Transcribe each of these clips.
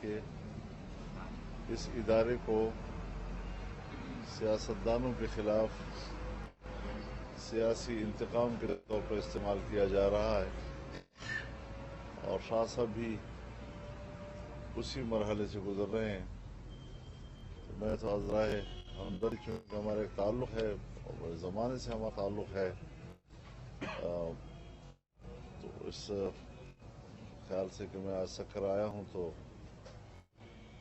کہ اس ادارے کو سیاستدانوں کے خلاف سیاسی انتقام کے طور پر استعمال کیا جا رہا ہے، اور شاہ صاحب بھی اسی مرحلے سے گزر رہے ہیں۔ میں تو عذرائے ہمدردی، چونکہ ہمارا ایک تعلق ہے اور بڑے زمانے سے ہمارا تعلق ہے، تو اس خیال سے کہ میں آج سکر آیا ہوں تو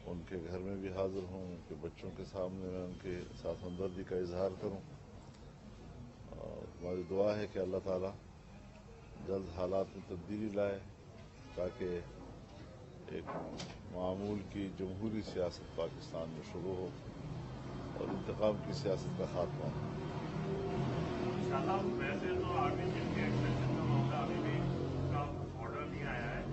ان کے گھر میں بھی حاضر ہوں، ان کے بچوں کے سامنے میں ان کے ساتھ ہمدردی کا اظہار کروں، اور ہماری دعا ہے کہ اللہ تعالیٰ جلد حالات میں تبدیلی لائے تاکہ ایک معمول کی جمہوری سیاست پاکستان میں شروع ہو اور انتقام کی سیاست کا خاتمہ ہو۔ شاہ صاحب، ویسے تو آرمی چیف کے ایکسٹینشن کا معاملہ ابھی بھی کا آرڈر نہیں آیا ہے،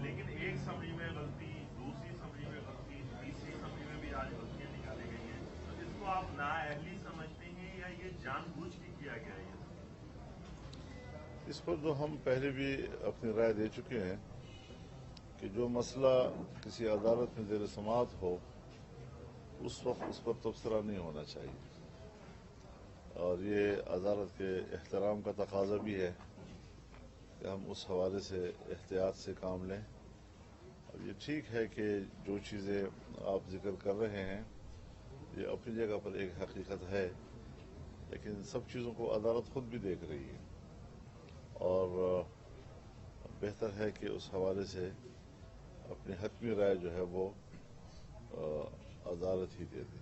لیکن ایک اسمبلی میں غلطی، دوسری اسمبلی میں غلطی، تیسری اسمبلی میں بھی آج غلطیاں نکالی گئی ہیں، تو اس کو آپ نااہلی سمجھتے ہیں یا یہ جان بوجھ کے کیا گیا ہے؟ اس پر تو ہم پہلے بھی اپنی رائے دے چکے ہیں کہ جو مسئلہ کسی عدالت میں زیر سماعت ہو اس وقت اس پر تبصرہ نہیں ہونا چاہیے، اور یہ عدالت کے احترام کا تقاضا بھی ہے کہ ہم اس حوالے سے احتیاط سے کام لیں۔ اب یہ ٹھیک ہے کہ جو چیزیں آپ ذکر کر رہے ہیں یہ اپنی جگہ پر ایک حقیقت ہے، لیکن سب چیزوں کو عدالت خود بھی دیکھ رہی ہے، اور بہتر ہے کہ اس حوالے سے اپنی حتمی رائے جو ہے وہ عدالت ہی دے دے۔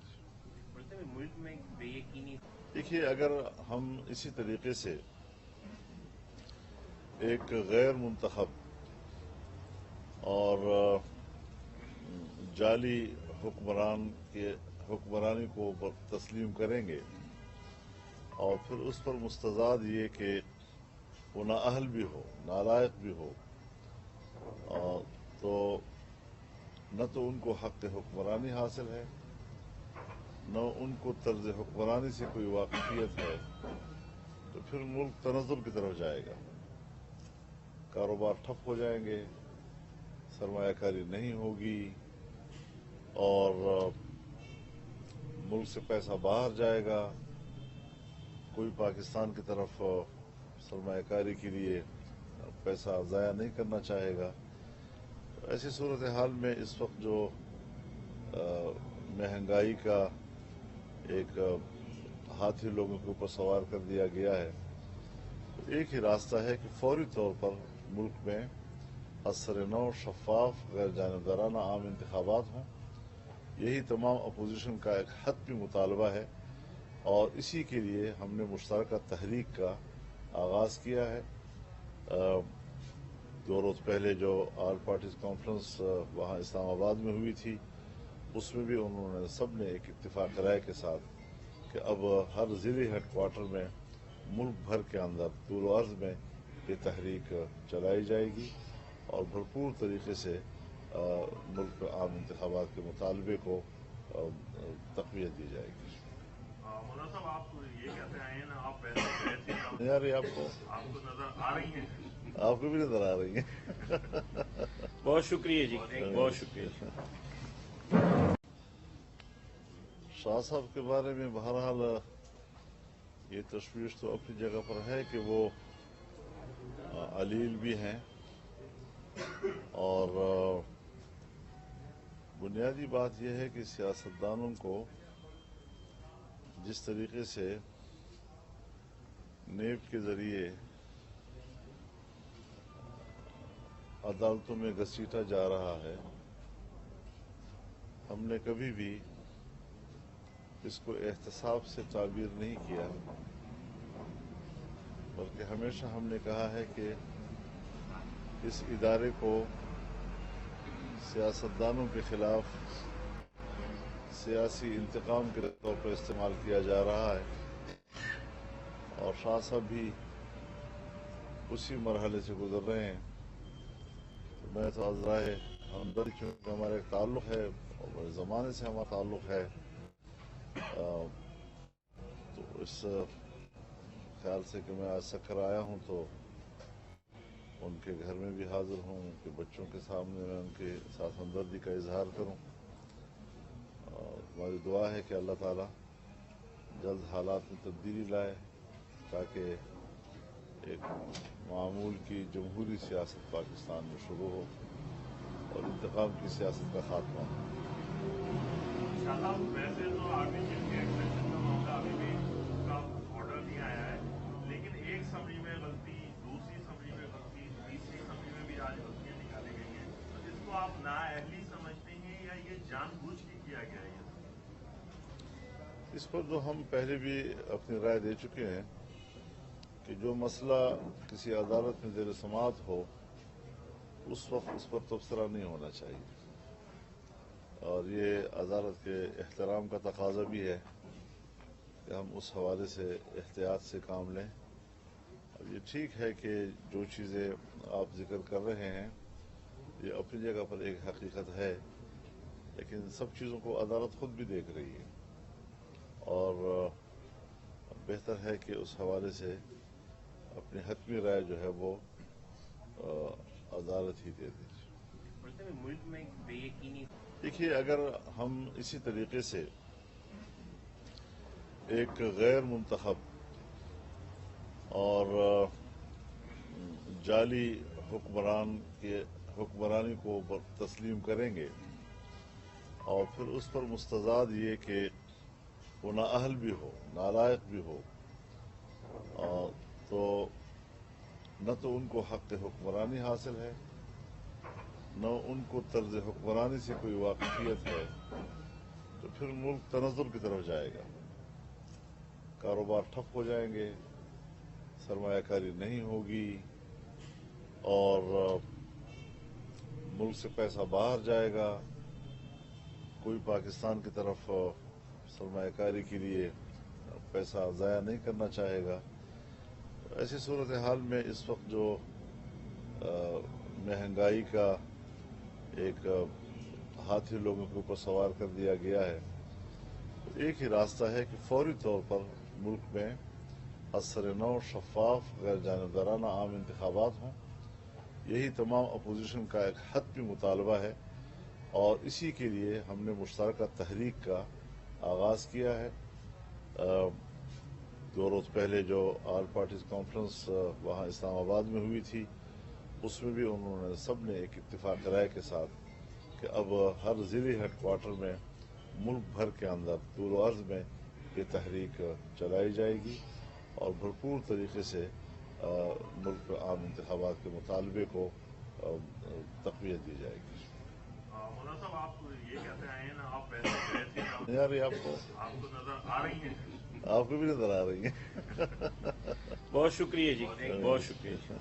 ملک میں بے یقینی دیکھیے، اگر ہم اسی طریقے سے ایک غیر منتخب اور جعلی حکمران کے حکمرانی کو تسلیم کریں گے اور پھر اس پر مستزاد یہ کہ وہ نااہل بھی ہو، نالائق بھی ہو، تو نہ تو ان کو حق حکمرانی حاصل ہے، نہ ان کو طرز حکمرانی سے کوئی واقفیت ہے، تو پھر ملک تنزل کی طرف جائے گا، کاروبار ٹھپ ہو جائیں گے، سرمایہ کاری نہیں ہوگی، اور ملک سے پیسہ باہر جائے گا، کوئی پاکستان کی طرف سرمایہ کاری کے لیے پیسہ ضائع نہیں کرنا چاہے گا۔ ایسی صورتحال میں اس وقت جو مہنگائی کا ایک ہاتھی لوگوں کے اوپر سوار کر دیا گیا ہے، تو ایک ہی راستہ ہے کہ فوری طور پر ملک میں اثر نو، شفاف، غیر جانبدارانہ عام انتخابات ہوں۔ یہی تمام اپوزیشن کا ایک حتمی مطالبہ ہے، اور اسی کے لیے ہم نے مشترکہ تحریک کا آغاز کیا ہے۔ 2 روز پہلے جو آل پارٹیز کانفرنس وہاں اسلام آباد میں ہوئی تھی، اس میں بھی انہوں نے سب نے ایک اتفاق رائے کے ساتھ کہ اب ہر ضلعی ہیڈ کوارٹر میں ملک بھر کے اندر طول و عرض میں یہ تحریک چلائی جائے گی، اور بھرپور طریقے سے ملک میں عام انتخابات کے مطالبے کو تقویت دی جائے گی۔ مولانا صاحب، آپ یہ کہتے آئے ہیں نا، آپ ویسے گئے تھے، یار یہ آپ آپ کو نظر آ رہی ہیں؟ کو بھی نظر آ رہی ہیں۔ بہت شکریہ جی، بہت شکریہ جی۔ شاہ صاحب کے بارے میں بہرحال یہ تشویش تو اپنی جگہ پر ہے کہ وہ علیل بھی ہیں، اور بنیادی بات یہ ہے کہ سیاستدانوں کو جس طریقے سے نیب کے ذریعے عدالتوں میں گھسیٹا جا رہا ہے، ہم نے کبھی بھی اس کو احتساب سے تعبیر نہیں کیا، بلکہ ہمیشہ ہم نے کہا ہے کہ اس ادارے کو سیاستدانوں کے خلاف سیاسی انتقام کے طور پر استعمال کیا جا رہا ہے، اور شاہ صاحب بھی اسی مرحلے سے گزر رہے ہیں۔ میں تو عذرائے ہمدردی، چونکہ ہمارا ایک تعلق ہے اور بڑے زمانے سے ہمارا تعلق ہے، تو اس خیال سے کہ میں آج سکر آیا ہوں تو ان کے گھر میں بھی حاضر ہوں، ان کے بچوں کے سامنے میں ان کے ساتھ ہمدردی کا اظہار کروں، اور ہماری دعا ہے کہ اللہ تعالیٰ جلد حالات میں تبدیلی لائے تاکہ ایک معمول کی جمہوری سیاست پاکستان میں شروع ہو اور انتقام کی سیاست کا خاتمہ ہو۔ انشاءاللہ ویسے تو آرمی چیف کے ایکسٹینشن کا معاملہ ابھی بھی اس کا آرڈر نہیں آیا ہے، لیکن ایک اسمبلی میں غلطی، دوسری اسمبلی میں غلطی، تیسری اسمبلی میں بھی آج غلطیاں نکالی گئی ہیں، تو اس کو آپ نااہلی سمجھتے ہیں یا یہ جان بوجھ کے کیا گیا ہے؟ اس پر جو ہم پہلے بھی اپنی رائے دے چکے ہیں کہ جو مسئلہ کسی عدالت میں زیر سماعت ہو اس وقت اس پر تبصرہ نہیں ہونا چاہیے، اور یہ عدالت کے احترام کا تقاضا بھی ہے کہ ہم اس حوالے سے احتیاط سے کام لیں۔ اب یہ ٹھیک ہے کہ جو چیزیں آپ ذکر کر رہے ہیں یہ اپنی جگہ پر ایک حقیقت ہے، لیکن سب چیزوں کو عدالت خود بھی دیکھ رہی ہے، اور بہتر ہے کہ اس حوالے سے اپنی حتمی رائے جو ہے وہ عدالت ہی دے دے۔ ملک میں بے یقینی دیکھیے، اگر ہم اسی طریقے سے ایک غیر منتخب اور جعلی حکمرانی کو تسلیم کریں گے اور پھر اس پر مستزاد یہ کہ وہ نااہل بھی ہو، نالائق بھی ہو، تو نہ تو ان کو حق حکمرانی حاصل ہے، نہ ان کو طرز حکمرانی سے کوئی واقفیت ہے، تو پھر ملک تنزل کی طرف جائے گا، کاروبار ٹھپ ہو جائیں گے، سرمایہ کاری نہیں ہوگی، اور ملک سے پیسہ باہر جائے گا، کوئی پاکستان کی طرف سرمایہ کاری کے لیے پیسہ ضائع نہیں کرنا چاہے گا۔ ایسی صورتحال میں اس وقت جو مہنگائی کا ایک ہاتھی لوگوں کے اوپر سوار کر دیا گیا ہے، تو ایک ہی راستہ ہے کہ فوری طور پر ملک میں اثر نو، شفاف، غیر جانبدارانہ عام انتخابات ہوں۔ یہی تمام اپوزیشن کا ایک حتمی مطالبہ ہے، اور اسی کے لیے ہم نے مشترکہ تحریک کا آغاز کیا ہے۔ 2 روز پہلے جو آل پارٹیز کانفرنس وہاں اسلام آباد میں ہوئی تھی، اس میں بھی انہوں نے سب نے ایک اتفاق رائے کے ساتھ کہ اب ہر ضلعی ہیڈ کوارٹر میں ملک بھر کے اندر طول و عرض میں یہ تحریک چلائی جائے گی، اور بھرپور طریقے سے ملک میں عام انتخابات کے مطالبے کو تقویت دی جائے گی۔ مولانا صاحب، آپ یہ کہتے آئے ہیں نا، آپ ویسے نہیں آ رہی آپ کو نظر آ رہی ہیں، آپ کو بھی نظر آ رہی ہیں۔ بہت شکریہ جی، بہت شکریہ جی۔